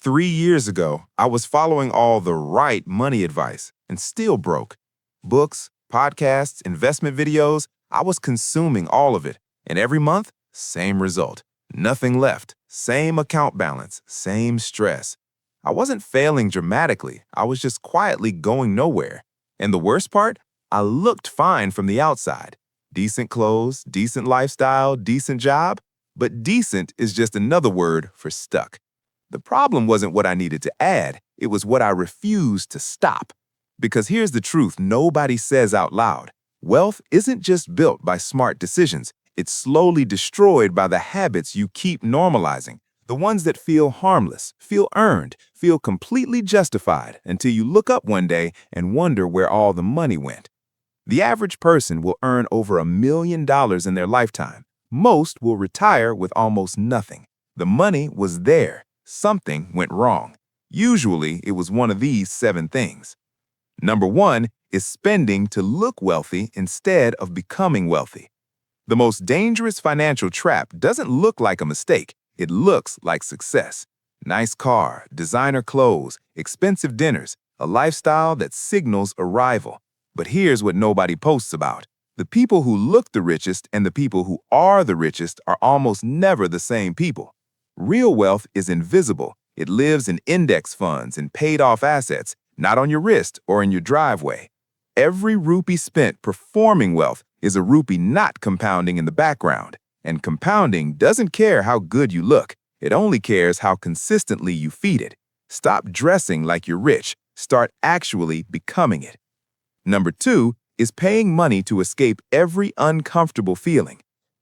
3 years ago, I was following all the right money advice and still broke. Books, podcasts, investment videos, I was consuming all of it. And every month, same result. Nothing left, same account balance, same stress. I wasn't failing dramatically, I was just quietly going nowhere. And the worst part, I looked fine from the outside. Decent clothes, decent lifestyle, decent job, but decent is just another word for stuck. The problem wasn't what I needed to add, it was what I refused to stop. Because here's the truth nobody says out loud. Wealth isn't just built by smart decisions, it's slowly destroyed by the habits you keep normalizing. The ones that feel harmless, feel earned, feel completely justified until you look up one day and wonder where all the money went. The average person will earn over $1 million in their lifetime. Most will retire with almost nothing. The money was there. Something went wrong. Usually, it was one of these 7 things. Number 1 is spending to look wealthy instead of becoming wealthy. The most dangerous financial trap doesn't look like a mistake. It looks like success. Nice car, designer clothes, expensive dinners, a lifestyle that signals arrival. But here's what nobody posts about. The people who look the richest and the people who are the richest are almost never the same people. Real wealth is invisible. It lives in index funds and paid-off assets, not on your wrist or in your driveway. Every rupee spent performing wealth is a rupee not compounding in the background. And compounding doesn't care how good you look. It only cares how consistently you feed it. Stop dressing like you're rich. Start actually becoming it. Number 2 is paying money to escape every uncomfortable feeling.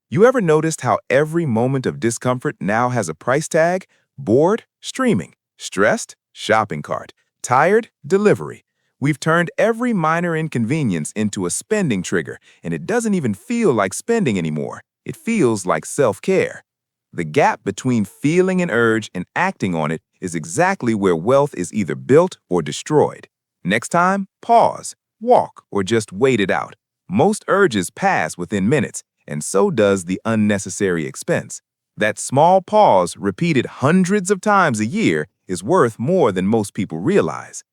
You ever noticed how every moment of discomfort now has a price tag? Bored? Streaming. Stressed? Shopping cart. Tired? Delivery. We've turned every minor inconvenience into a spending trigger, and it doesn't even feel like spending anymore. It feels like self-care. The gap between feeling an urge and acting on it is exactly where wealth is either built or destroyed. Next time, pause, walk, or just wait it out. Most urges pass within minutes, and so does the unnecessary expense. That small pause, repeated hundreds of times a year, is worth more than most people realize.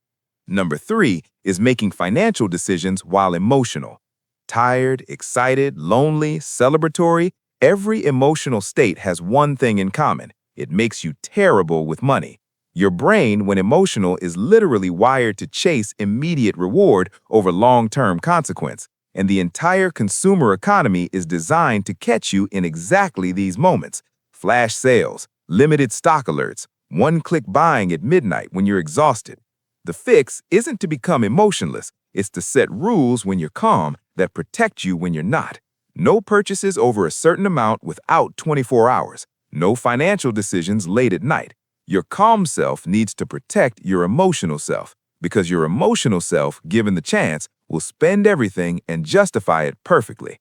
Number 3 is making financial decisions while emotional. Tired, excited, lonely, celebratory, every emotional state has one thing in common. It makes you terrible with money. Your brain, when emotional, is literally wired to chase immediate reward over long-term consequence. And the entire consumer economy is designed to catch you in exactly these moments. Flash sales, limited stock alerts, one-click buying at midnight when you're exhausted. The fix isn't to become emotionless, it's to set rules when you're calm that protect you when you're not. No purchases over a certain amount without 24 hours. No financial decisions late at night. Your calm self needs to protect your emotional self, because your emotional self, given the chance, will spend everything and justify it perfectly.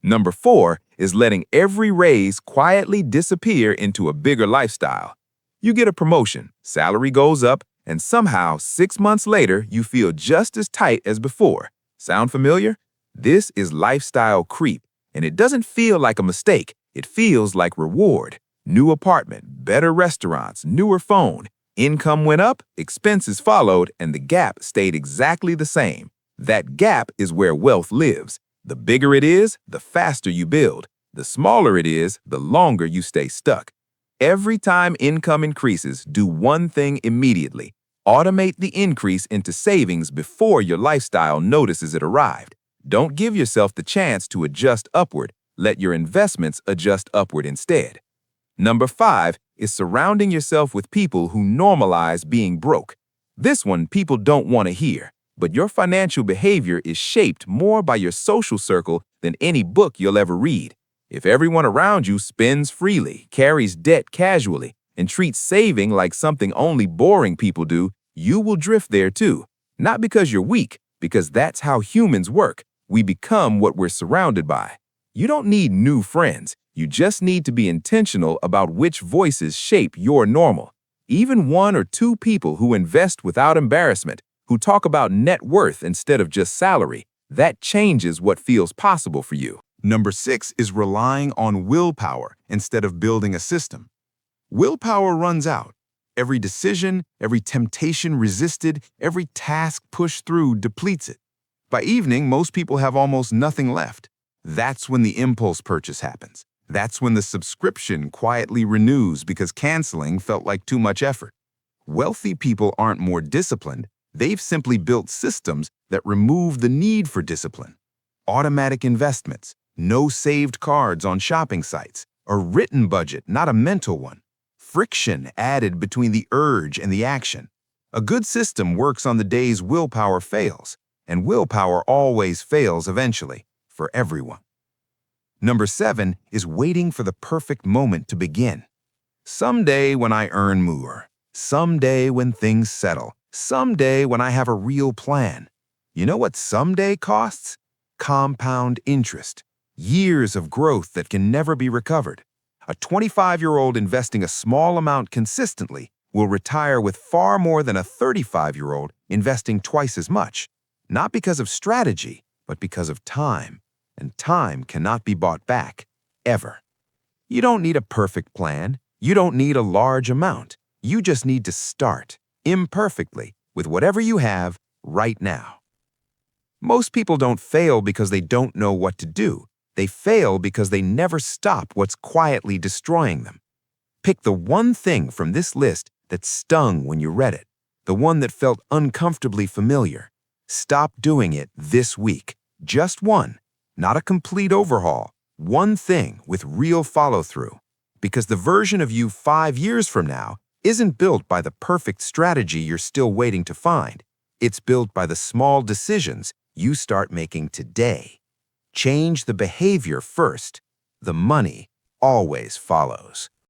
Number 4 is letting every raise quietly disappear into a bigger lifestyle. You get a promotion, salary goes up, and somehow 6 months later you feel just as tight as before. Sound familiar? This is lifestyle creep, and it doesn't feel like a mistake. It feels like reward. New apartment, better restaurants, newer phone. Income went up, expenses followed, and the gap stayed exactly the same. That gap is where wealth lives. The bigger it is, the faster you build. The smaller it is, the longer you stay stuck. Every time income increases, do one thing immediately. Automate the increase into savings before your lifestyle notices it arrived. Don't give yourself the chance to adjust upward. Let your investments adjust upward instead. Number 5 is surrounding yourself with people who normalize being broke. This one people don't want to hear, but your financial behavior is shaped more by your social circle than any book you'll ever read. If everyone around you spends freely, carries debt casually, and treats saving like something only boring people do, you will drift there too. Not because you're weak, because that's how humans work. We become what we're surrounded by. You don't need new friends. You just need to be intentional about which voices shape your normal. Even 1 or 2 people who invest without embarrassment, who talk about net worth instead of just salary, that changes what feels possible for you. Number 6 is relying on willpower instead of building a system. Willpower runs out. Every decision, every temptation resisted, every task pushed through depletes it. By evening, most people have almost nothing left. That's when the impulse purchase happens. That's when the subscription quietly renews because canceling felt like too much effort. Wealthy people aren't more disciplined. They've simply built systems that remove the need for discipline. Automatic investments, no saved cards on shopping sites, a written budget, not a mental one. Friction added between the urge and the action. A good system works on the days willpower fails, and willpower always fails eventually, for everyone. Number 7 is waiting for the perfect moment to begin. Someday when I earn more, someday when things settle, someday when I have a real plan. You know what someday costs? Compound interest, years of growth that can never be recovered. A 25-year-old investing a small amount consistently will retire with far more than a 35-year-old investing twice as much, not because of strategy, but because of time. And time cannot be bought back, ever. You don't need a perfect plan. You don't need a large amount. You just need to start, imperfectly, with whatever you have right now. Most people don't fail because they don't know what to do. They fail because they never stop what's quietly destroying them. Pick the one thing from this list that stung when you read it, the one that felt uncomfortably familiar. Stop doing it this week. Just one. Not a complete overhaul, one thing with real follow-through. Because the version of you 5 years from now isn't built by the perfect strategy you're still waiting to find. It's built by the small decisions you start making today. Change the behavior first. The money always follows.